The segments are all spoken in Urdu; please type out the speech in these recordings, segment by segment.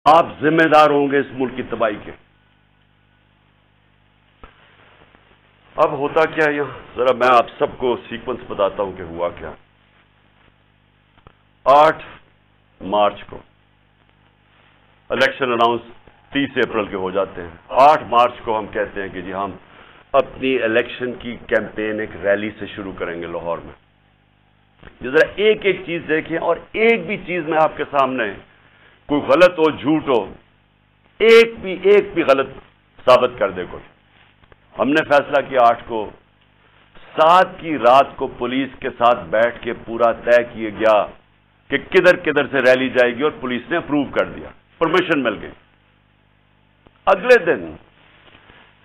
آپ ذمہ دار ہوں گے اس ملک کی تباہی کے۔ اب ہوتا کیا ہے یہاں، ذرا میں آپ سب کو سیکوینس بتاتا ہوں کہ ہوا کیا۔ 8 مارچ کو الیکشن اناؤنس 30 اپریل کے ہو جاتے ہیں۔ 8 مارچ کو ہم کہتے ہیں کہ جی ہم اپنی الیکشن کی کیمپین ایک ریلی سے شروع کریں گے لاہور میں۔ ذرا ایک ایک چیز دیکھیں، اور ایک بھی چیز میں آپ کے سامنے کوئی غلط ہو، جھوٹ ہو، ایک بھی غلط ثابت کر دے کوئی۔ ہم نے فیصلہ کیا 8 کو 7 کی رات کو پولیس کے ساتھ بیٹھ کے پورا طے کیا گیا کہ کدھر کدھر سے ریلی جائے گی، اور پولیس نے اپروو کر دیا، پرمیشن مل گئی۔ اگلے دن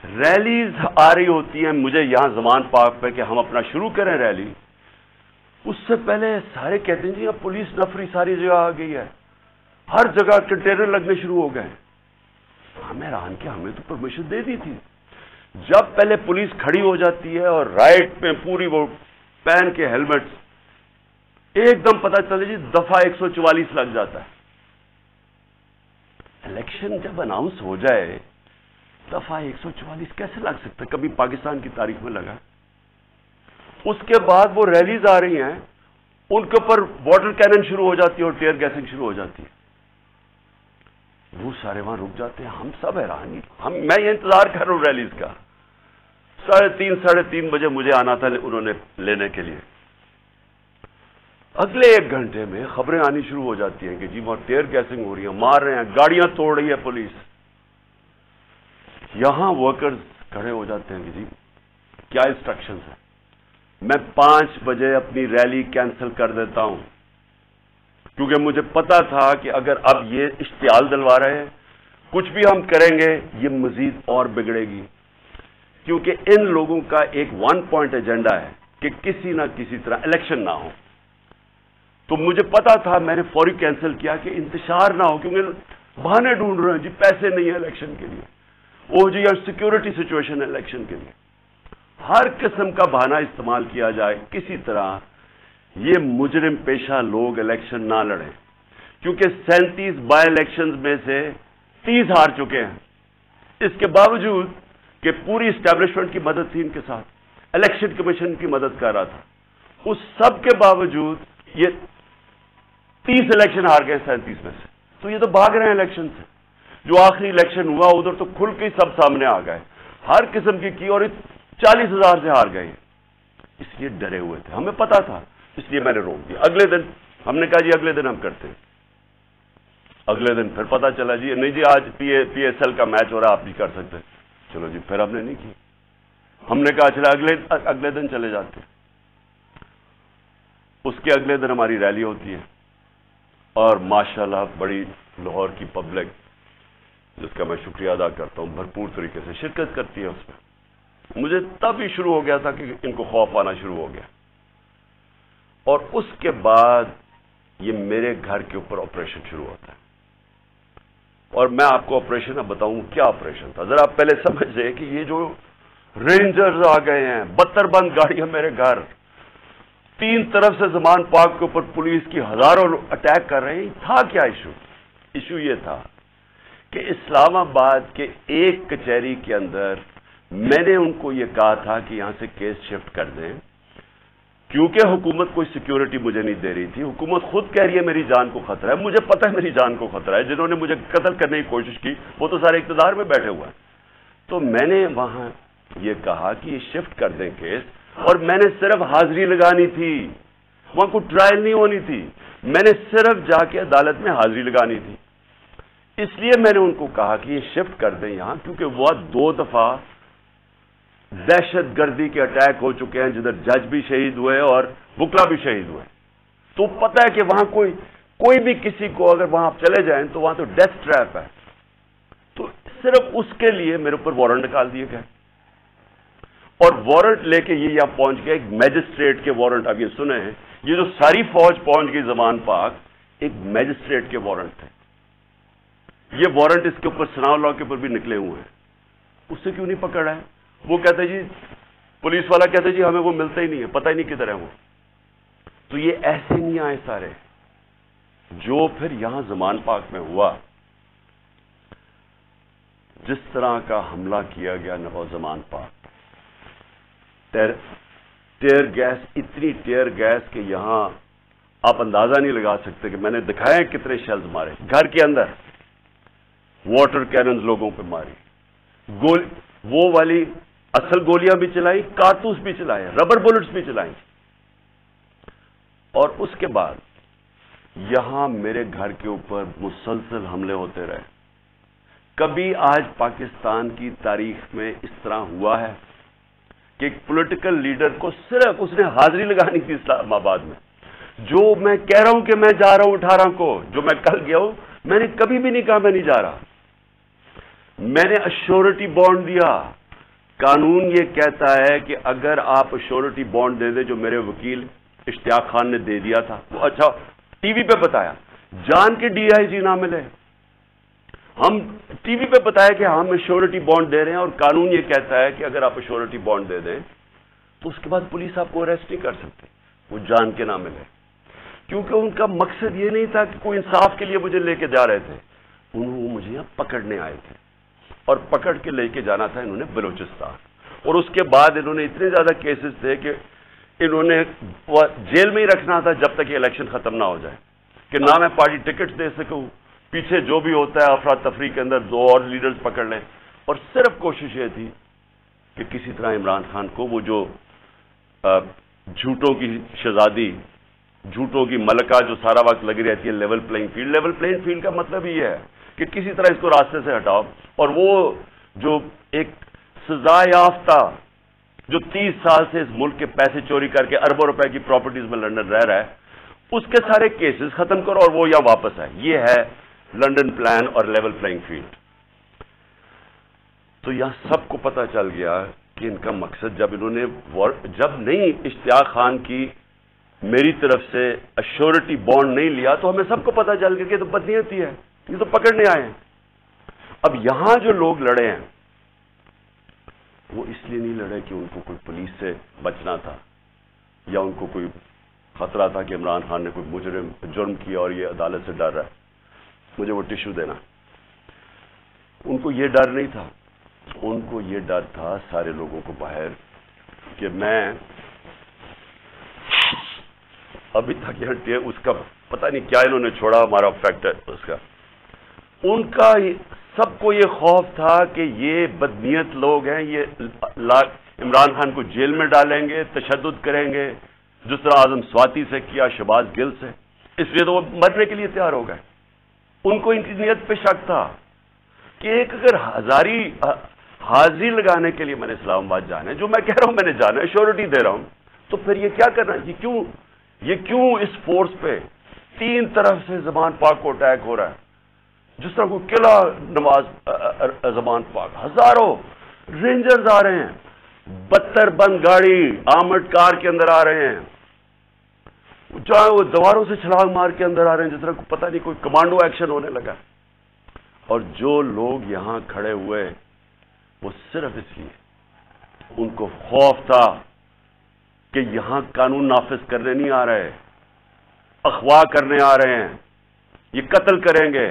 ریلیز آ رہی ہوتی ہیں مجھے یہاں زمان پارک پہ کہ ہم اپنا شروع کریں ریلی، اس سے پہلے سارے کہتے ہیں جی اب پولیس نفری ساری جگہ آ گئی ہے، ہر جگہ کنٹینر لگنے شروع ہو گئے۔ ہمیں حیران کیا، ہمیں تو پرمیشن دے دی تھی۔ جب پہلے پولیس کھڑی ہو جاتی ہے اور رائٹ پہ پوری وہ پہن کے ہیلمٹ، ایک دم پتہ چلے جی دفعہ 144 لگ جاتا ہے۔ الیکشن جب اناؤنس ہو جائے دفعہ 144 کیسے لگ سکتا ہے؟ کبھی پاکستان کی تاریخ میں لگا؟ اس کے بعد وہ ریلیز آ رہی ہیں، ان کے اوپر واٹر کینن شروع ہو جاتی ہے اور ٹیئر گیسنگ شروع ہو جاتی ہے۔ وہ سارے وہاں رک جاتے ہیں، ہم سب حیران ہیں۔ میں یہ انتظار کر رہا ہوں ریلیز کا۔ 3:30 ساڑھے 3 بجے مجھے آنا تھا انہوں نے لینے کے لیے۔ اگلے 1 گھنٹے میں خبریں آنی شروع ہو جاتی ہیں کہ جی وہاں ٹیئر گیسنگ ہو رہی ہے، مار رہے ہیں، گاڑیاں توڑ رہی ہے پولیس۔ یہاں ورکرز کھڑے ہو جاتے ہیں کہ جی کیا انسٹرکشنز ہیں۔ میں 5 بجے اپنی ریلی کینسل کر دیتا ہوں، کیونکہ مجھے پتا تھا کہ اگر اب یہ اشتعال دلوا رہے ہیں، کچھ بھی ہم کریں گے یہ مزید اور بگڑے گی، کیونکہ ان لوگوں کا ایک 1 پوائنٹ ایجنڈا ہے کہ کسی نہ کسی طرح الیکشن نہ ہو۔ تو مجھے پتا تھا، میں نے فوری کینسل کیا کہ انتشار نہ ہو، کیونکہ بہانے ڈھونڈ رہے ہیں جی پیسے نہیں ہیں الیکشن کے لیے، وہ جی یار سیکورٹی سچویشن ہے الیکشن کے لیے، ہر قسم کا بہانہ استعمال کیا جائے کسی طرح یہ مجرم پیشہ لوگ الیکشن نہ لڑیں، کیونکہ 37 بائی الیکشنز میں سے 30 ہار چکے ہیں۔ اس کے باوجود کہ پوری اسٹیبلشمنٹ کی مدد تھی ان کے ساتھ، الیکشن کمیشن کی مدد کر رہا تھا، اس سب کے باوجود یہ 30 الیکشن ہار گئے 37 میں سے۔ تو یہ تو بھاگ رہے ہیں الیکشن سے۔ جو آخری الیکشن ہوا ادھر تو کھل کے سب سامنے آ گئے، ہر قسم کی اور 40,000 سے ہار گئے، اس لیے ڈرے ہوئے تھے، ہمیں پتا تھا، اس لیے میں نے روک دیا۔ اگلے دن ہم نے کہا جی اگلے دن ہم کرتے ہیں۔ اگلے دن پھر پتا چلا جی نہیں جی آج پی ایس ایل کا میچ ہو رہا آپ نہیں کر سکتے، چلو جی پھر ہم نے نہیں کی۔ ہم نے کہا چلا اگلے دن چلے جاتے۔ اس کے اگلے دن ہماری ریلی ہوتی ہے، اور ماشاءاللہ بڑی لاہور کی پبلک، جس کا میں شکریہ ادا کرتا ہوں، بھرپور طریقے سے شرکت کرتی ہے اس میں۔ مجھے تب ہی شروع ہو گیا تھا کہ ان کو خوف آنا شروع ہو گیا، اور اس کے بعد یہ میرے گھر کے اوپر آپریشن شروع ہوتا ہے۔ اور میں آپ کو آپریشن اب بتاؤں کیا آپریشن تھا۔ ذرا آپ پہلے سمجھ لیں کہ یہ جو رینجرز آ گئے ہیں، 72 بند گاڑیاں میرے گھر، 3 طرف سے زمان پارک کے اوپر پولیس کی ہزاروں اٹیک کر رہے ہیں، تھا کیا ایشو یہ تھا کہ اسلام آباد کے ایک کچہری کے اندر میں نے ان کو یہ کہا تھا کہ یہاں سے کیس شفٹ کر دیں، کیونکہ حکومت کوئی سیکیورٹی مجھے نہیں دے رہی تھی۔ حکومت خود کہہ رہی ہے میری جان کو خطرہ ہے، مجھے پتہ ہے میری جان کو خطرہ ہے، جنہوں نے مجھے قتل کرنے کی کوشش کی وہ تو سارے اقتدار میں بیٹھے ہوئے ہیں۔ تو میں نے وہاں یہ کہا کہ یہ شفٹ کر دیں کیس، اور میں نے صرف حاضری لگانی تھی، وہاں کوئی ٹرائل نہیں ہونی تھی، میں نے صرف جا کے عدالت میں حاضری لگانی تھی۔ اس لیے میں نے ان کو کہا کہ یہ شفٹ کر دیں یہاں، کیونکہ وہ 2 دفعہ دہشت گردی کے اٹیک ہو چکے ہیں، جدھر جج بھی شہید ہوئے اور وکلا بھی شہید ہوئے۔ تو پتہ ہے کہ وہاں کوئی بھی کسی کو اگر وہاں آپ چلے جائیں تو وہاں تو ڈیتھ ٹریپ ہے۔ تو صرف اس کے لیے میرے اوپر وارنٹ نکال دیے گئے، اور وارنٹ لے کے یہ یہاں پہنچ گئے، ایک میجسٹریٹ کے وارنٹ آپ یہ سنے ہیں، یہ جو ساری فوج پہنچ گئی زمان پاک، ایک میجسٹریٹ کے وارنٹ تھے۔ یہ وارنٹ اس کے اوپر ثناء اللہ کے اوپر بھی نکلے ہوئے ہیں، اس سے کیوں نہیں پکڑ رہا ہے؟ وہ کہتے جی پولیس والا کہتے جی ہمیں وہ ملتا ہی نہیں ہے، پتہ ہی نہیں کدھر ہے وہ۔ تو یہ ایسے نہیں آئے سارے، جو پھر یہاں زمان پاک میں ہوا جس طرح کا حملہ کیا گیا نوزمان پاک، ٹیئر گیس، اتنی ٹیئر گیس کہ یہاں آپ اندازہ نہیں لگا سکتے کہ میں نے دکھائے کتنے شیلز مارے گھر کے اندر، واٹر کیننز لوگوں پہ ماری، وہ والی اصل گولیاں بھی چلائی، کارتوس بھی چلائے، ربر بلٹس بھی چلائیں، اور اس کے بعد یہاں میرے گھر کے اوپر مسلسل حملے ہوتے رہے۔ کبھی آج پاکستان کی تاریخ میں اس طرح ہوا ہے کہ ایک پولیٹیکل لیڈر کو صرف اس نے حاضری لگانی تھی اسلام آباد میں، جو میں کہہ رہا ہوں کہ میں جا رہا ہوں 18 کو، جو میں کل گیا ہوں، میں نے کبھی بھی نہیں کہا میں نہیں جا رہا، میں نے ایشورٹی بانڈ دیا۔ قانون یہ کہتا ہے کہ اگر آپ ایشورٹی بانڈ دے دیں، جو میرے وکیل اشتیاق خان نے دے دیا تھا، وہ اچھا ٹی وی پہ بتایا، جان کے ڈی آئی جی نہ ملے، ہم ٹی وی پہ بتایا کہ ہم ایشورٹی بانڈ دے رہے ہیں، اور قانون یہ کہتا ہے کہ اگر آپ ایشورٹی بانڈ دے دیں تو اس کے بعد پولیس آپ کو اریسٹ نہیں کر سکتی، وہ جان کے نہ ملے، کیونکہ ان کا مقصد یہ نہیں تھا کہ کوئی انصاف کے لیے مجھے لے کے جا رہے تھے، وہ مجھے یہاں پکڑنے آئے تھے، اور پکڑ کے لے کے جانا تھا انہوں نے بلوچستان، اور اس کے بعد انہوں نے اتنے زیادہ کیسز تھے کہ انہوں نے جیل میں ہی رکھنا تھا جب تک یہ الیکشن ختم نہ ہو جائے، کہ نہ میں پارٹی ٹکٹ دے سکوں، پیچھے جو بھی ہوتا ہے افراتفری کے اندر 2 اور لیڈرز پکڑ لیں، اور صرف کوشش یہ تھی کہ کسی طرح عمران خان کو وہ جو جھوٹوں کی شہزادی، جھوٹوں کی ملکہ جو سارا وقت لگی رہتی ہے level playing field, level playing field کا مطلب یہ ہے کہ کسی طرح اس کو راستے سے ہٹاؤ، اور وہ جو ایک سزا یافتہ جو 30 سال سے اس ملک کے پیسے چوری کر کے اربوں روپے کی پراپرٹیز میں لندن رہ رہا ہے، اس کے سارے کیسز ختم کرو اور وہ یہاں واپس آئے۔ یہ ہے لندن پلان اور لیول پلینگ فیلڈ۔ تو یہاں سب کو پتہ چل گیا کہ ان کا مقصد، جب انہوں نے جب نہیں اشتیاق خان کی میری طرف سے ایشورٹی بانڈ نہیں لیا تو ہمیں سب کو پتہ چل گیا کہ یہ تو بدنیتی ہے، یہ تو پکڑنے آئے ہیں۔ اب یہاں جو لوگ لڑے ہیں وہ اس لیے نہیں لڑے کہ ان کو کوئی پولیس سے بچنا تھا، یا ان کو کوئی خطرہ تھا کہ عمران خان نے کوئی جرم کیا اور یہ عدالت سے ڈر رہا ہے مجھے وہ ٹیشو دینا، ان کو یہ ڈر نہیں تھا، ان کو یہ ڈر تھا سارے لوگوں کو باہر کہ میں ابھی تک یہ اس کا پتہ نہیں کیا انہوں نے چھوڑا ہمارا فیکٹر اس کا، ان کا سب کو یہ خوف تھا کہ یہ بدنیت لوگ ہیں، یہ عمران خان کو جیل میں ڈالیں گے، تشدد کریں گے، جس طرح اعظم سواتی سے کیا، شہباز گل سے، اس لیے تو وہ مرنے کے لیے تیار ہو گئے۔ ان کو ان کی نیت پہ شک تھا کہ ایک اگر حاضری لگانے کے لیے میں نے اسلام آباد جانا ہے، جو میں کہہ رہا ہوں میں نے جانا ہے، شیورٹی دے رہا ہوں، تو پھر یہ کیا کرنا ہے، یہ کیوں اس فورس پہ 3 طرف سے زمان پاک کو اٹیک ہو رہا ہے، جس طرح کوئی قلعہ زمان پاک، ہزاروں رینجرز آ رہے ہیں، 72 بند گاڑی آرمڈ کار کے اندر آ رہے ہیں، چاہے وہ دیواروں سے چھلانگ مار کے اندر آ رہے ہیں، جس طرح پتہ نہیں کوئی کمانڈو ایکشن ہونے لگا، اور جو لوگ یہاں کھڑے ہوئے وہ صرف اس لیے ان کو خوف تھا کہ یہاں قانون نافذ کرنے نہیں آ رہے، اغوا کرنے آ رہے ہیں، یہ قتل کریں گے۔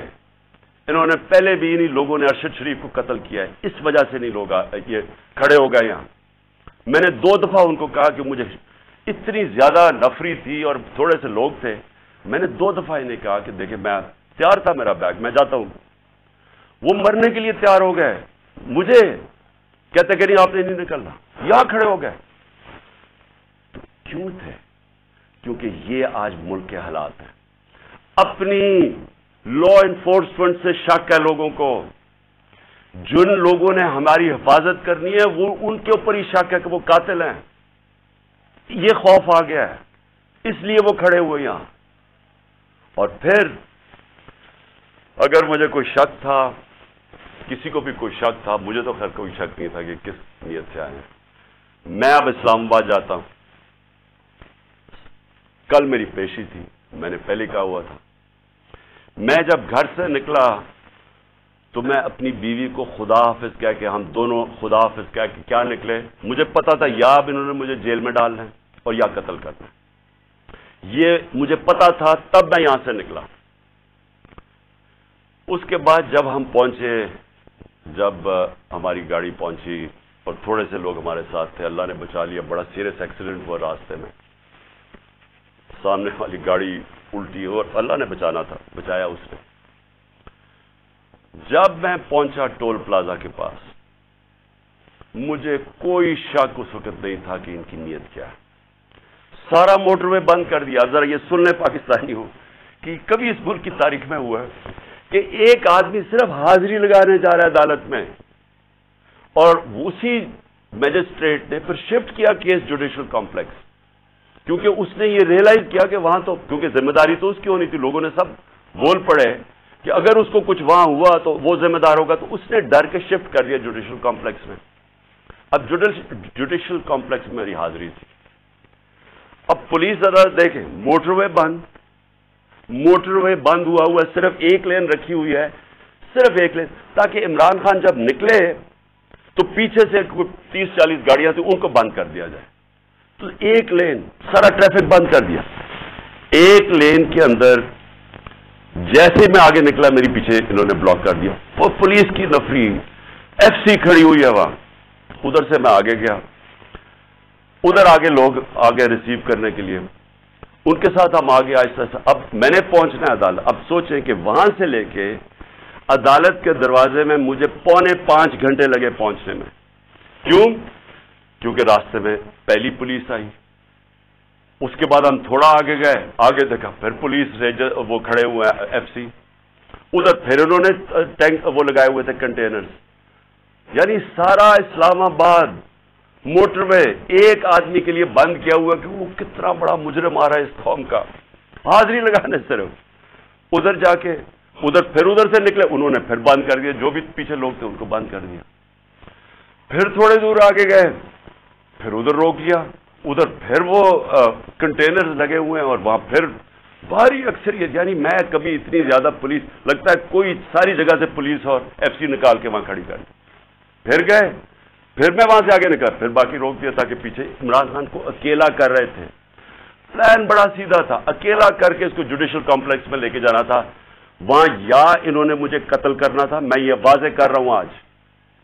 انہوں نے پہلے بھی انہی لوگوں نے ارشد شریف کو قتل کیا ہے، اس وجہ سے نہیں لوگ یہ کھڑے ہو گئے یہاں۔ میں نے 2 دفعہ ان کو کہا کہ مجھے اتنی زیادہ نفری تھی اور تھوڑے سے لوگ تھے، میں نے 2 دفعہ انہیں کہا کہ دیکھیں میں تیار تھا، میرا بیگ میں جاتا ہوں، وہ مرنے کے لیے تیار ہو گئے، مجھے کہتے کہ نہیں آپ نے نہیں نکلنا، یہاں کھڑے ہو گئے۔ تو کیوں تھے؟ کیونکہ یہ آج ملک کے حالات ہیں، اپنی لا انفورسمنٹ سے شک ہے لوگوں کو، جن لوگوں نے ہماری حفاظت کرنی ہے وہ ان کے اوپر ہی شک ہے کہ وہ قاتل ہیں، یہ خوف آ گیا ہے، اس لیے وہ کھڑے ہوئے یہاں۔ اور پھر اگر مجھے کوئی شک تھا، کسی کو بھی کوئی شک تھا، مجھے تو خیر کوئی شک نہیں تھا کہ کس نیت سے آئے ہیں۔ میں اب اسلام آباد جاتا ہوں، کل میری پیشی تھی، میں نے پہلے کہا ہوا تھا، میں جب گھر سے نکلا تو میں اپنی بیوی کو خدا حافظ کہہ کے، ہم دونوں خدا حافظ کہہ کے کیا نکلے، مجھے پتا تھا یا اب انہوں نے مجھے جیل میں ڈالنا ہے اور یا قتل کرنا ہے، یہ مجھے پتا تھا، تب میں یہاں سے نکلا۔ اس کے بعد جب ہم پہنچے جب ہماری گاڑی پہنچی اور تھوڑے سے لوگ ہمارے ساتھ تھے, اللہ نے بچا لیا. بڑا سیریس ایکسیڈنٹ ہوا راستے میں, سامنے والی گاڑی الٹی اور اللہ نے بچانا تھا, بچایا اس نے. جب میں پہنچا ٹول پلازا کے پاس, مجھے کوئی شک اس وقت نہیں تھا کہ ان کی نیت کیا ہے. سارا موٹر وے بند کر دیا. ذرا یہ سن لیں پاکستانی ہو کہ کبھی اس ملک کی تاریخ میں ہوا ہے کہ ایک آدمی صرف حاضری لگانے جا رہا ہے عدالت میں, اور اسی میجسٹریٹ نے پھر شفٹ کیا کیس جوڈیشل کمپلیکس, کیونکہ اس نے یہ ریئلائز کیا کہ وہاں تو کیونکہ ذمہ داری تو اس کی ہونی تھی. لوگوں نے سب بول پڑے کہ اگر اس کو کچھ وہاں ہوا تو وہ ذمہ دار ہوگا, تو اس نے ڈر کے شفٹ کر دیا جوڈیشل کمپلیکس میں. اب جوڈیشل کمپلیکس میں میری حاضری تھی. اب پولیس عدالت دیکھیں, موٹر وے بند ہوا ہے, صرف ایک لین رکھی ہوئی ہے, صرف ایک لین, تاکہ عمران خان جب نکلے تو پیچھے سے 30-40 گاڑیاں تھیں ان کو بند کر دیا جائے. تو ایک لین سارا ٹریفک بند کر دیا. ایک لین کے اندر جیسے میں آگے نکلا میری پیچھے انہوں نے بلاک کر دیا. وہ پولیس کی نفری ایف سی کھڑی ہوئی ہے وہاں. ادھر سے میں آگے گیا, ادھر آگے لوگ آگے ریسیو کرنے کے لیے, ان کے ساتھ ہم آگے آہستہ آہستہ. اب میں نے پہنچنا ہے عدالت. اب سوچیں کہ وہاں سے لے کے عدالت کے دروازے میں مجھے 4.25 گھنٹے لگے پہنچنے میں. کیوں؟ کیونکہ راستے میں پہلی پولیس آئی, اس کے بعد ہم تھوڑا آگے گئے, آگے دیکھا پھر پولیس ریجر وہ کھڑے ہوئے ہیں ایف سی, ادھر پھر انہوں نے ٹینک وہ لگائے ہوئے تھے کنٹینرز. یعنی سارا اسلام آباد موٹر وے ایک آدمی کے لیے بند کیا ہوا کہ وہ کتنا بڑا مجرم آ رہا ہے اس قوم کا, حاضری لگانے صرف. ادھر جا کے ادھر سے نکلے, انہوں نے پھر بند کر دیا, جو بھی پیچھے لوگ تھے ان کو بند کر دیا. پھر تھوڑے دور آگے گئے, پھر ادھر روک لیا, ادھر پھر وہ کنٹینرز لگے ہوئے ہیں اور وہاں پھر بھاری اکثریت. یعنی میں کبھی اتنی زیادہ پولیس, لگتا ہے کوئی ساری جگہ سے پولیس اور ایف سی نکال کے وہاں کھڑی کر دی. پھر گئے, پھر میں وہاں سے آگے نکلا, پھر باقی روک دیا تاکہ پیچھے عمران خان کو اکیلا کر رہے تھے. پلان بڑا سیدھا تھا, اکیلا کر کے اس کو جوڈیشل کمپلیکس میں لے کے جانا تھا. وہاں یا انہوں نے مجھے قتل کرنا تھا, میں یہ واضح کر رہا ہوں آج,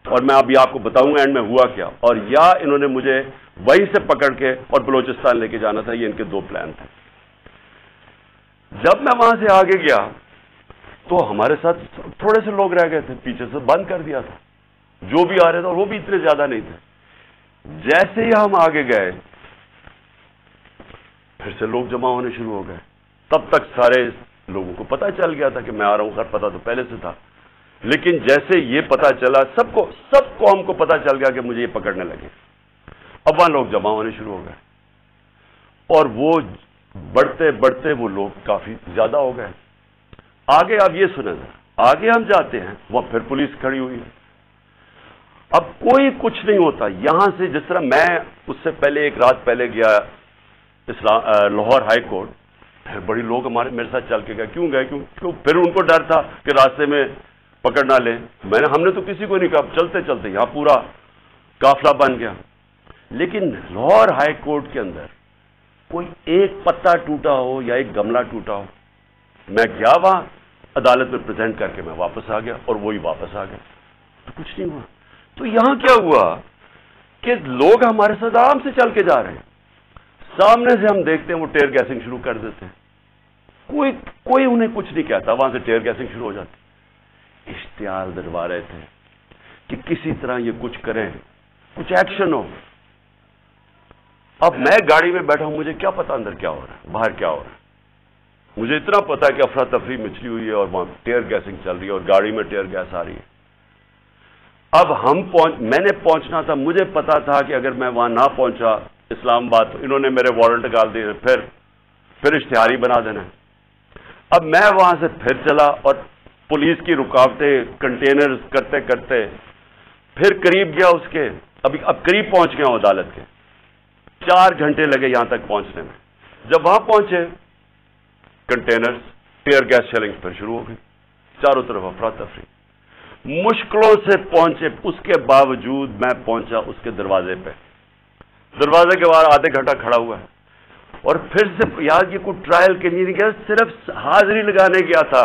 اور میں ابھی آپ کو بتاؤں گا اینڈ میں ہوا کیا, اور یا انہوں نے مجھے وہیں سے پکڑ کے اور بلوچستان لے کے جانا تھا. یہ ان کے 2 پلان تھے. جب میں وہاں سے آگے گیا تو ہمارے ساتھ تھوڑے سے لوگ رہ گئے تھے, پیچھے سے بند کر دیا تھا جو بھی آ رہے تھے, اور وہ بھی اتنے زیادہ نہیں تھے. جیسے ہی ہم آگے گئے پھر سے لوگ جمع ہونے شروع ہو گئے. تب تک سارے لوگوں کو پتہ چل گیا تھا کہ میں آ رہا ہوں, خیر پتہ تو پہلے سے تھا, لیکن جیسے یہ پتہ چلا سب قوم کو پتہ چل گیا کہ مجھے یہ پکڑنے لگے. اب وہاں لوگ جمع ہونے شروع ہو گئے, اور وہ بڑھتے بڑھتے وہ لوگ کافی زیادہ ہو گئے. آگے آپ یہ سنیں, آگے ہم جاتے ہیں, وہاں پھر پولیس کھڑی ہوئی ہے. اب کوئی کچھ نہیں ہوتا. یہاں سے جس طرح میں اس سے پہلے ایک رات پہلے گیا لاہور ہائی کورٹ, پھر بڑی لوگ میرے ساتھ چل کے گئے. کیوں گئے؟ کیوں پھر ان کو ڈر تھا کہ راستے میں پکڑ نہ لیں. ہم نے تو کسی کو نہیں کہا, چلتے چلتے یہاں پورا قافلہ بن گیا. لیکن لاہور ہائی کورٹ کے اندر کوئی ایک پتا ٹوٹا ہو یا ایک گملہ ٹوٹا ہو. میں گیا وہاں عدالت میں پریزنٹ کر کے میں واپس آ گیا, اور وہی واپس آ گئے, تو کچھ نہیں ہوا. تو یہاں کیا ہوا کہ لوگ ہمارے ساتھ آرام سے چل کے جا رہے ہیں, سامنے سے ہم دیکھتے ہیں وہ ٹیئر گیسنگ شروع کر دیتے ہیں. کوئی انہیں کچھ نہیں کہتا, وہاں سے ٹیئر گیسنگ شروع ہو جاتی. اشتعال دلوا رہے تھے کہ کسی طرح یہ کچھ کریں, کچھ ایکشن ہو. اب میں گاڑی میں بیٹھا ہوں, مجھے کیا پتا اندر کیا ہو رہا ہے, باہر کیا ہو رہا ہے. مجھے اتنا پتا ہے کہ افراتفری مچلی ہوئی ہے اور وہاں ٹیئر گیسنگ چل رہی ہے اور گاڑی میں ٹیئر گیس آ رہی ہے. اب میں نے پہنچنا تھا, مجھے پتا تھا کہ اگر میں وہاں نہ پہنچا اسلام آباد تو انہوں نے میرے وارنٹ نکال دیے, پھر اشتہاری بنا دینا. اب میں وہاں سے پھر چلا, اور پولیس کی رکاوٹیں کنٹینر کرتے کرتے پھر قریب گیا اس کے, اب قریب پہنچ گیا ہوں عدالت کے. 4 گھنٹے لگے یہاں تک پہنچنے میں. جب وہاں پہنچے کنٹینر ٹیئر گیس شیلنگ پھر شروع ہو گئی, چاروں طرف افراتفری. مشکلوں سے پہنچے, اس کے باوجود میں پہنچا اس کے دروازے پہ. دروازے کے باہر آدھے گھنٹہ کھڑا ہوا ہے, اور پھر سے یاد یہ کوئی ٹرائل کے لیے نہیں گیا, صرف حاضری لگانے گیا تھا.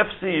FC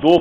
2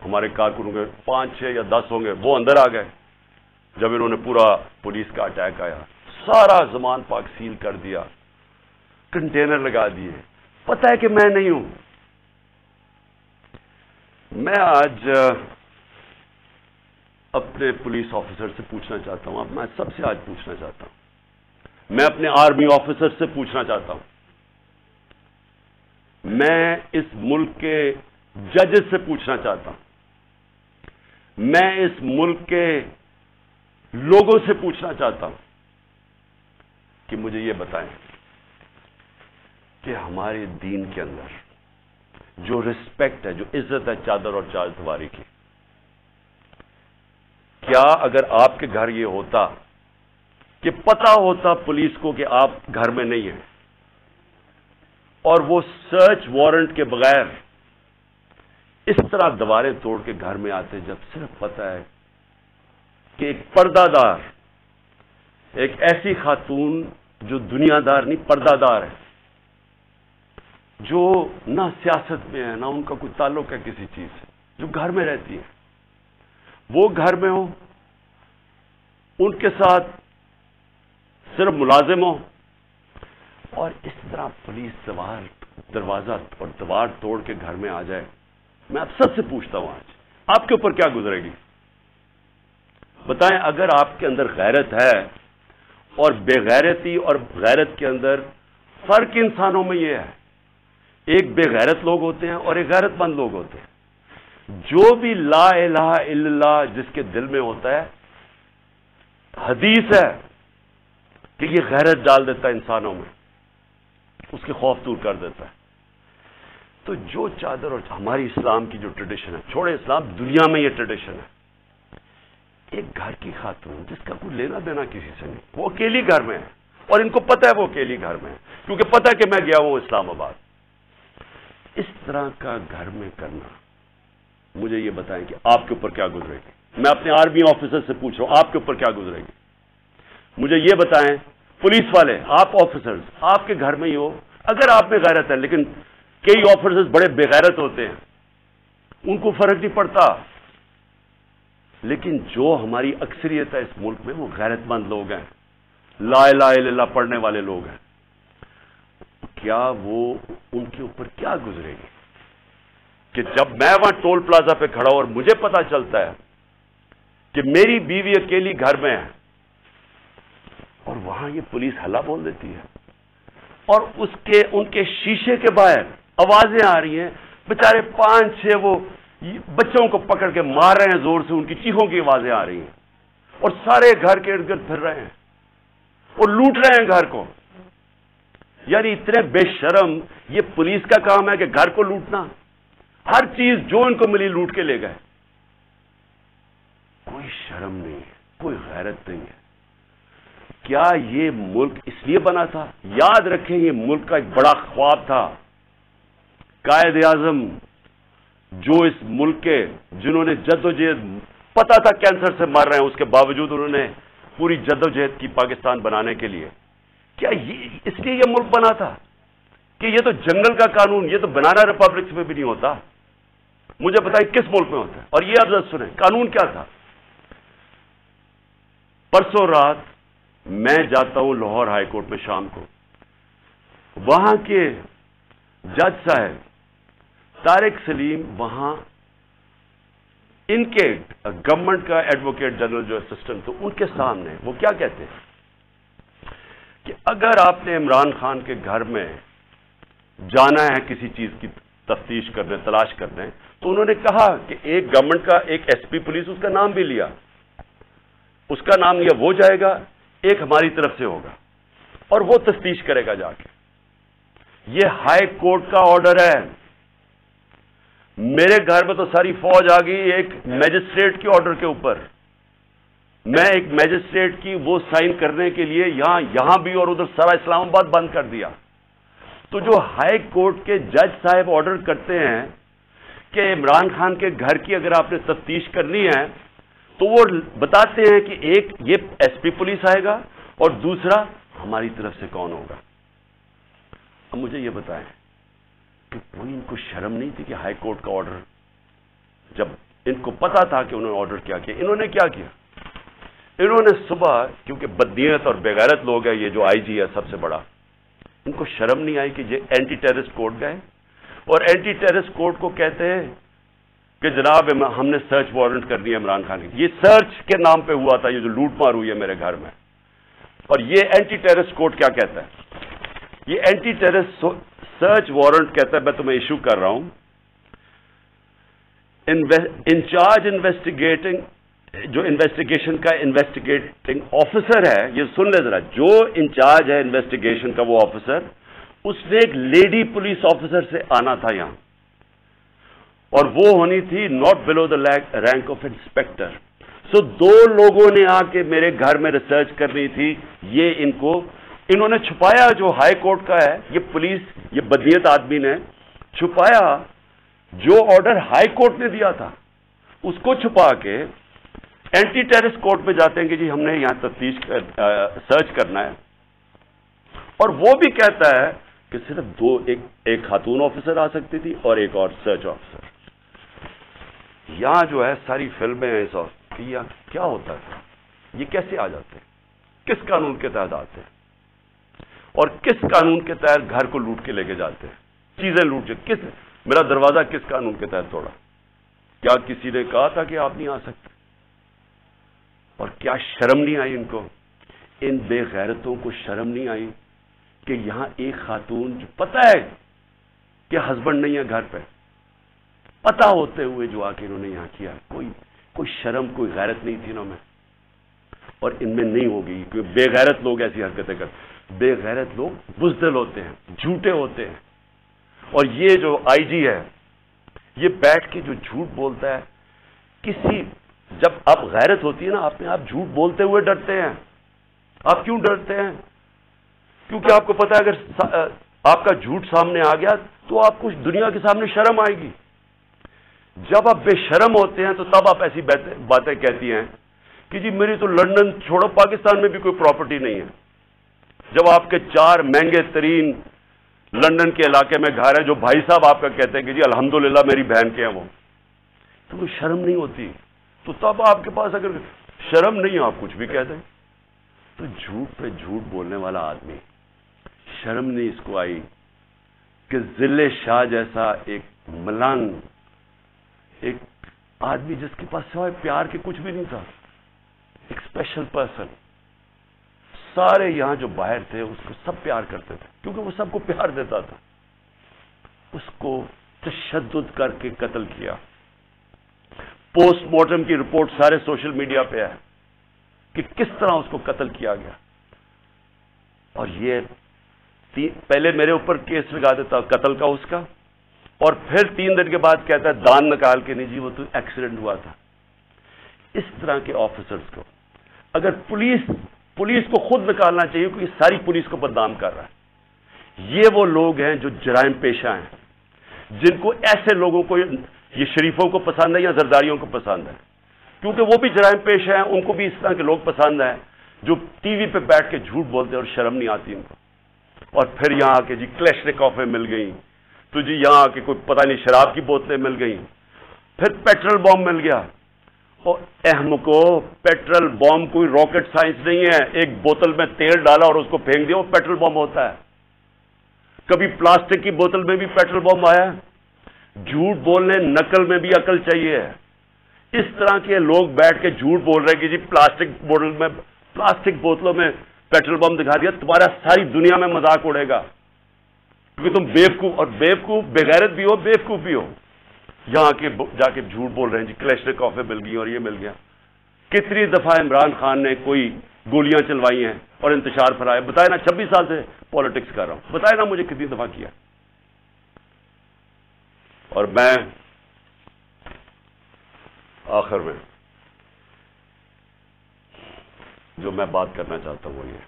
ہمارے کارکنوں کے 5 6 یا 10 ہوں گے، وہ اندر آ گئے جب انہوں نے پورا پولیس کا اٹیک آیا، سارا زمان پاک سیل کر دیا، کنٹینر لگا دیے، پتہ ہے کہ میں نہیں ہوں۔ میں آج اپنے پولیس آفیسر سے پوچھنا چاہتا ہوں، اب میں سب سے آج پوچھنا چاہتا ہوں، میں اپنے آرمی آفیسر سے پوچھنا چاہتا ہوں، میں اس ملک کے ججز سے پوچھنا چاہتا ہوں، میں اس ملک کے لوگوں سے پوچھنا چاہتا ہوں کہ مجھے یہ بتائیں کہ ہمارے دین کے اندر جو رسپیکٹ ہے، جو عزت ہے چادر اور چار دیواری کی، کیا اگر آپ کے گھر یہ ہوتا کہ پتہ ہوتا پولیس کو کہ آپ گھر میں نہیں ہیں اور وہ سرچ وارنٹ کے بغیر اس طرح دیواریں توڑ کے گھر میں آتے جب صرف پتہ ہے کہ ایک پردہ دار، ایک ایسی خاتون جو دنیا دار نہیں پردہ دار ہے، جو نہ سیاست میں ہے نہ ان کا کوئی تعلق ہے کسی چیز سے، جو گھر میں رہتی ہے، وہ گھر میں ہو، ان کے ساتھ صرف ملازم ہو، اور اس طرح پولیس دروازہ اور دیوار توڑ کے گھر میں آ جائے۔ میں آپ سب سے پوچھتا ہوں آج آپ کے اوپر کیا گزرے گی؟ بتائیں، اگر آپ کے اندر غیرت ہے، اور بے غیرتی اور غیرت کے اندر فرق انسانوں میں یہ ہے، ایک بے غیرت لوگ ہوتے ہیں اور ایک غیرت مند لوگ ہوتے ہیں۔ جو بھی لا الہ الا اللہ جس کے دل میں ہوتا ہے، حدیث ہے کہ یہ غیرت ڈال دیتا ہے انسانوں میں، اس کے خوف دور کر دیتا ہے۔ تو جو چادر اور ہماری اسلام کی جو ٹریڈیشن ہے، چھوڑے اسلام، دنیا میں یہ ٹریڈیشن ہے، ایک گھر کی خاتون جس کا کوئی لینا دینا کسی سے نہیں، وہ اکیلی گھر میں ہے، اور ان کو پتہ ہے وہ اکیلی گھر میں ہے، کیونکہ پتہ ہے کہ میں گیا ہوں اسلام آباد۔ اس طرح کا گھر میں کرنا، مجھے یہ بتائیں کہ آپ کے اوپر کیا گزرے گی؟ میں اپنے آرمی آفیسر سے پوچھ رہا ہوں، آپ کے اوپر کیا گزرے گی؟ مجھے یہ بتائیں، پولیس والے، آپ آفیسرز، آپ کے گھر میں ہی ہو، اگر آپ میں غیرت ہے، لیکن کئی آفیسرز بڑے بے غیرت ہوتے ہیں، ان کو فرق نہیں پڑتا، لیکن جو ہماری اکثریت ہے اس ملک میں، وہ غیرت مند لوگ ہیں، لا الہ الا اللہ پڑھنے والے لوگ ہیں، کیا وہ ان کے اوپر کیا گزرے گی کہ جب میں وہاں ٹول پلازا پہ کھڑا ہوں اور مجھے پتا چلتا ہے کہ میری بیوی اکیلی گھر میں ہے، اور وہاں یہ پولیس ہلا بول دیتی ہے، اور ان کے شیشے کے باہر آوازیں آ رہی ہیں، بیچارے 5 6 وہ بچوں کو پکڑ کے مار رہے ہیں زور سے، ان کی چیخوں کی آوازیں آ رہی ہیں، اور سارے گھر کے ارد گرد پھر رہے ہیں اور لوٹ رہے ہیں گھر کو۔ یعنی اتنے بے شرم، یہ پولیس کا کام ہے کہ گھر کو لوٹنا، ہر چیز جو ان کو ملی لوٹ کے لے گئے، کوئی شرم نہیں ہے، کوئی غیرت نہیں ہے۔ کیا یہ ملک اس لیے بنا تھا؟ یاد رکھیں، یہ ملک کا ایک بڑا خواب تھا۔ قائد اعظم جو اس ملک کے، جنہوں نے جدوجہد، پتا تھا کینسر سے مر رہے ہیں، اس کے باوجود انہوں نے پوری جدوجہد کی پاکستان بنانے کے لیے، کیا اس لیے یہ ملک بنا تھا کہ یہ تو جنگل کا قانون، یہ تو بنانا ریپبلکس میں بھی نہیں ہوتا؟ مجھے بتائیں کس ملک میں ہوتا ہے؟ اور یہ اب ذرا سنیں قانون کیا تھا۔ پرسوں رات میں جاتا ہوں لاہور ہائی کورٹ میں شام کو، وہاں کے جج صاحب طارق سلیم، وہاں ان کے گورنمنٹ کا ایڈوکیٹ جنرل جو اسسٹنٹ، تو ان کے سامنے وہ کیا کہتے ہیں کہ اگر آپ نے عمران خان کے گھر میں جانا ہے کسی چیز کی تفتیش کرنے، تلاش کرنے، تو انہوں نے کہا کہ ایک گورنمنٹ کا ایک ایس پی پولیس، اس کا نام بھی لیا، اس کا نام لیا، وہ جائے گا، ایک ہماری طرف سے ہوگا، اور وہ تفتیش کرے گا جا کے۔ یہ ہائی کورٹ کا آرڈر ہے۔ میرے گھر میں تو ساری فوج آ گئی ایک میجسٹریٹ کے آرڈر کے اوپر، میں ایک میجسٹریٹ کی وہ سائن کرنے کے لیے یہاں بھی اور ادھر سارا اسلام آباد بند کر دیا۔ تو جو ہائی کورٹ کے جج صاحب آرڈر کرتے ہیں کہ عمران خان کے گھر کی اگر آپ نے تفتیش کرنی ہے، تو وہ بتاتے ہیں کہ ایک یہ ایس پی پولیس آئے گا اور دوسرا ہماری طرف سے کون ہوگا۔ اب مجھے یہ بتائیں کہ کوئی ان کو شرم نہیں تھی کہ ہائی کورٹ کا آرڈر جب ان کو پتا تھا کہ انہوں نے آرڈر کیا کیا، انہوں نے کیا کیا؟ انہوں نے صبح، کیونکہ بدنیت اور بےغیرت لوگ ہیں یہ جو آئی جی ہے سب سے بڑا، ان کو شرم نہیں آئی کہ یہ اینٹی ٹیررسٹ کوڈ گئے اور اینٹی ٹیررسٹ کوڈ کو کہتے ہیں کہ جناب ہم نے سرچ وارنٹ کرنی ہے عمران خان کی۔ یہ سرچ کے نام پہ ہوا تھا، یہ جو لوٹ مار ہوئی ہے میرے گھر میں۔ اور یہ اینٹی ٹیررسٹ کوڈ کیا کہتا ہے؟ یہ اینٹی ٹیررسٹ سرچ وارنٹ کہتا ہے، میں تمہیں ایشو کر رہا ہوں، انچارج انویسٹیگیٹنگ، جو انویسٹیگیشن کا انویسٹیگیٹنگ آفیسر ہے، یہ سن لے ذرا، جو انچارج ہے انویسٹیگیشن کا وہ آفیسر، اس نے ایک لیڈی پولیس آفیسر سے آنا تھا یہاں، اور وہ ہونی تھی not below the rank of inspector. So دو لوگوں نے آ کے میرے گھر میں ریسرچ کرنی تھی، یہ انہوں نے چھپایا، جو ہائی کورٹ کا ہے، یہ پولیس، یہ بدنیت آدمی نے چھپایا جو آرڈر ہائی کورٹ نے دیا تھا، اس کو چھپا کے اینٹی ٹیررسٹ کورٹ میں جاتے ہیں کہ جی ہم نے یہاں تفتیش سرچ کرنا ہے، اور وہ بھی کہتا ہے کہ صرف ایک خاتون آفیسر آ سکتی تھی اور ایک اور سرچ آفیسر۔ یہاں جو ہے ساری فلمیں ہیں اس کہ یہاں کیا ہوتا ہے، یہ کیسے آ جاتے ہیں، کس قانون کے تحت آتے ہیں، اور کس قانون کے تحت گھر کو لوٹ کے لے کے جاتے ہیں، چیزیں لوٹ کے، میرا دروازہ کس قانون کے تحت توڑا؟ کیا کسی نے کہا تھا کہ آپ نہیں آ سکتے؟ اور کیا شرم نہیں آئی ان کو، ان بے غیرتوں کو شرم نہیں آئی کہ یہاں ایک خاتون جو پتہ ہے کہ ہسبینڈ نہیں ہے گھر پہ، پتہ ہوتے ہوئے جو آ کے انہوں نے یہاں کیا، کوئی شرم، کوئی غیرت نہیں تھی انہوں میں، اور ان میں نہیں ہوگی، کیونکہ بے غیرت لوگ ایسی حرکتیں کرتے، بے غیرت لوگ بزدل ہوتے ہیں، جھوٹے ہوتے ہیں۔ اور یہ جو آئی جی ہے، یہ بیٹھ کے جو جھوٹ بولتا ہے، جب آپ غیرت ہوتی ہے نا، آپ جھوٹ بولتے ہوئے ڈرتے ہیں۔ آپ کیوں ڈرتے ہیں؟ کیونکہ آپ کو پتا ہے اگر آپ کا جھوٹ سامنے آ گیا تو آپ کو دنیا کے سامنے شرم آئے گی۔ جب آپ بے شرم ہوتے ہیں تو تب آپ ایسی باتیں کہتی ہیں کہ جی میری تو لندن چھوڑو، پاکستان میں بھی کوئی پراپرٹی نہیں ہے، جب آپ کے 4 مہنگے ترین لندن کے علاقے میں گھر ہے، جو بھائی صاحب آپ کا کہتے ہیں کہ جی الحمدللہ میری بہن کے ہیں وہ، تو کوئی شرم نہیں ہوتی۔ تو تب آپ کے پاس اگر شرم نہیں، آپ کچھ بھی کہہ دیں، تو جھوٹ پہ جھوٹ بولنے والا آدمی، شرم نہیں اس کو آئی کہ ذل شاہ جیسا ایک ملنگ، ایک آدمی جس کے پاس سوائے پیار کے کچھ بھی نہیں تھا، ایک اسپیشل پرسن، سارے یہاں جو باہر تھے اس کو سب پیار کرتے تھے کیونکہ وہ سب کو پیار دیتا تھا، اس کو تشدد کر کے قتل کیا۔ پوسٹ مارٹم کی رپورٹ سارے سوشل میڈیا پہ ہے کہ کس طرح اس کو قتل کیا گیا، اور یہ پہلے میرے اوپر کیس لگا دیتا قتل کا اس کا، اور پھر 3 دن کے بعد کہتا ہے دان نکال کے، نہیں جی وہ تو ایکسیڈنٹ ہوا تھا۔ اس طرح کے آفیسرز کو اگر پولیس کو خود نکالنا چاہیے، کیونکہ ساری پولیس کو بدنام کر رہا ہے۔ یہ وہ لوگ ہیں جو جرائم پیشہ ہیں، جن کو ایسے لوگوں کو، یہ شریفوں کو پسند ہے یا زرداریوں کو پسند ہے، کیونکہ وہ بھی جرائم پیشہ ہیں، ان کو بھی اس طرح کے لوگ پسند ہیں جو ٹی وی پہ بیٹھ کے جھوٹ بولتے ہیں اور شرم نہیں آتی ان کو، اور پھر یہاں آ کے جی کلیشنکوفیں مل گئیں، تو جی یہاں آ کے کوئی پتہ نہیں شراب کی بوتلیں مل گئیں، پھر پیٹرول بم مل گیا۔ اور احمقو، پیٹرول بم کوئی راکٹ سائنس نہیں ہے، ایک بوتل میں تیل ڈالا اور اس کو پھینک دیا وہ پیٹرول بم ہوتا ہے۔ کبھی پلاسٹک کی بوتل میں بھی پیٹرول بم آیا؟ جھوٹ بولنے نقل میں بھی عقل چاہیے۔ اس طرح کے لوگ بیٹھ کے جھوٹ بول رہے ہیں کہ جی پلاسٹک بوتلوں میں پیٹرول بم دکھا دیا، تمہارا ساری دنیا میں مذاق اڑے گا، کیونکہ تم بیوقوف، اور بیوقوف بغیرت بھی ہو، بیوقوف بھی ہو، یہاں کے جا کے جھوٹ بول رہے ہیں جی کلیشنکوفیں مل گئی اور یہ مل گیا۔ کتنی دفعہ عمران خان نے کوئی گولیاں چلوائی ہیں اور انتشار پھیلایا؟ بتائے نا، 26 سال سے پالیٹکس کر رہا ہوں، بتائے نا مجھے کتنی دفعہ کیا۔ اور میں آخر میں جو میں بات کرنا چاہتا ہوں وہ یہ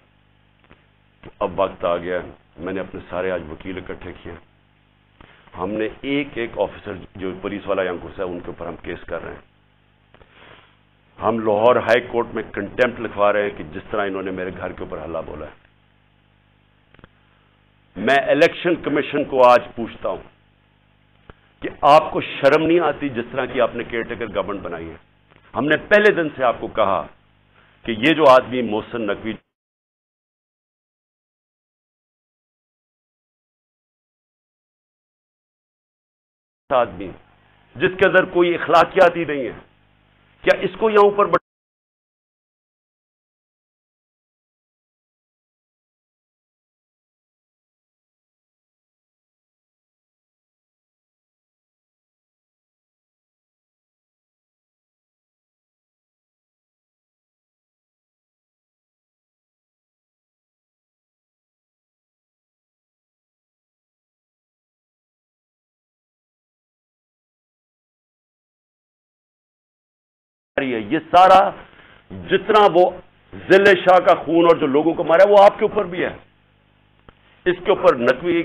کہ اب وقت آ گیا، میں نے اپنے سارے آج وکیل اکٹھے کیے، ہم نے ایک آفیسر جو پولیس والا ینکس ہے ان کے اوپر ہم کیس کر رہے ہیں۔ ہم لاہور ہائی کورٹ میں کنٹیمپٹ لکھوا رہے ہیں کہ جس طرح انہوں نے میرے گھر کے اوپر حلہ بولا ہے۔ میں الیکشن کمیشن کو آج پوچھتا ہوں کہ آپ کو شرم نہیں آتی جس طرح کی آپ نے کیئر ٹیکر گورنمنٹ بنائی ہے؟ ہم نے پہلے دن سے آپ کو کہا کہ یہ جو آدمی محسن نقوی آدمی جس کے اندر کوئی اخلاقیات ہی نہیں ہے، کیا اس کو یہاں اوپر ہے؟ یہ سارا جتنا وہ ذل شاہ کا خون اور جو لوگوں کو مارا ہے وہ آپ کے اوپر بھی ہے. اس کے اوپر نقوی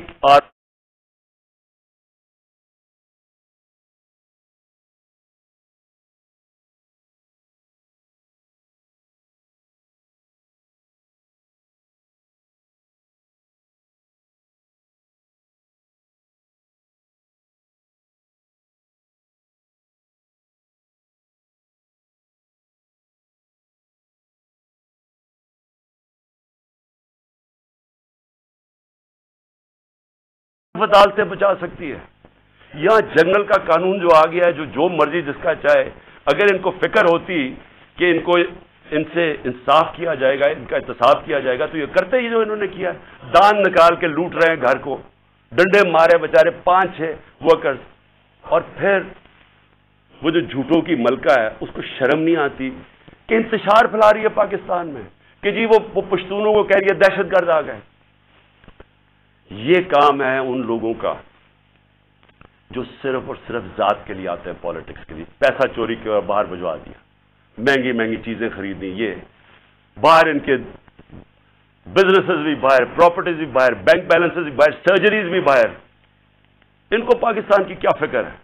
عدالتیں بچا سکتی ہے. یہاں جنگل کا قانون جو آ گیا ہے، جو مرضی جس کا چاہے، اگر ان کو فکر ہوتی کہ ان سے انصاف کیا جائے گا، ان کا احتساب کیا جائے گا، تو یہ کرتے ہی جو انہوں نے کیا ہے. دان نکال کے لوٹ رہے ہیں گھر کو، ڈنڈے مارے بیچارے 5-6 ورکرز، اور پھر وہ جو جھوٹوں کی ملکہ ہے اس کو شرم نہیں آتی کہ انتشار پھیلا رہی ہے پاکستان میں کہ جی وہ پشتونوں کو کہہ رہی ہے دہشت گرد آ گئے. یہ کام ہے ان لوگوں کا جو صرف اور صرف ذات کے لیے آتے ہیں، پالیٹکس کے لیے. پیسہ چوری کیا، باہر بھجوا دیا، مہنگی مہنگی چیزیں خریدی، یہ باہر ان کے بزنسز بھی باہر، پراپرٹیز بھی باہر، بینک بیلنسز بھی باہر، سرجریز بھی باہر. ان کو پاکستان کی کیا فکر ہے؟